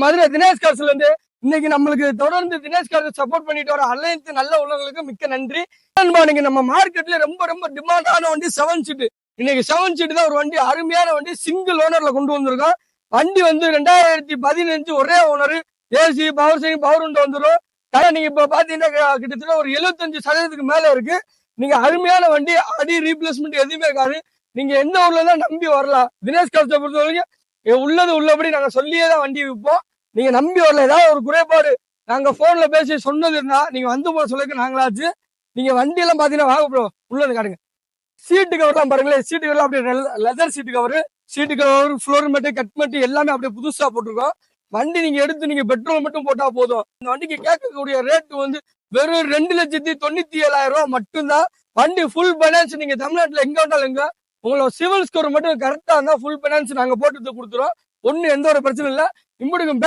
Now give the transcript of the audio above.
மதுரை தினேஷ் காசுல இருந்து இன்னைக்கு நம்மளுக்கு தொடர்ந்து தினேஷ் காசு சப்போர்ட் பண்ணிட்டு வர அலையன்ஸ் நல்ல உள்ளவங்களுக்கு மிக்க நன்றி. இன்னைக்கு நம்ம மார்க்கெட்ல ரொம்ப ரொம்ப டிமாண்டான வண்டி 7 சீட். இன்னைக்கு 7 சீட் தான் ஒரு வண்டி, அருமையான வண்டி, சிங்கிள் ஓனர்ல கொண்டு வந்திருக்கோம். வண்டி வந்து 2015 ஒரே owner, AC power steering power window வந்துடும். நீங்க இப்ப பாத்தீங்கன்னா கிட்டத்தட்ட ஒரு 75% மேல இருக்கு. நீங்க அருமையான வண்டி, அடி ரீப்ளேஸ்மெண்ட் எதுவுமே இருக்காது. நீங்க எந்த ஊர்ல தான் நம்பி வரலாம். தினேஷ் காசை பொறுத்த வரைக்கும் உள்ளது உள்ளபடி நாங்க சொல்லியே தான் வண்டி விற்போம். நீங்க நம்பி வரல, ஏதாவது ஒரு குறைபாடு நாங்க போன்ல பேசி சொன்னது இருந்தா நீங்க வந்து போக சொல்லிக்க நாங்களாச்சு. நீங்க வண்டி எல்லாம் பாத்தீங்கன்னா வாங்க ப்ரோ, உள்ளது காட்டுங்க. சீட்டு கவர்லாம் பாருங்களேன், சீட்டு கவர்லாம் அப்படியே leather seat cover, floor mat, cut mat எல்லாமே அப்படியே புதுசா போட்டிருக்கோம். வண்டி நீங்க எடுத்து நீங்க பெட்ரோல் மட்டும் போட்டா போதும். இந்த வண்டிக்கு கேட்கக்கூடிய ரேட் வந்து வெறும் 2,97,000 ரூபாய் மட்டும்தான். வண்டி ஃபுல் பைனான்ஸ். நீங்க தமிழ்நாட்டுல எங்க வேண்டாலும் எங்க, உங்களோட சிவில் ஸ்கோர் மட்டும் கரெக்டா இருந்தா ஃபுல் பைனான்ஸ் நாங்க போட்டு கொடுத்துறோம். ஒண்ணு எந்த ஒரு பிரச்சனை இல்லை. இம்புடுக்கும்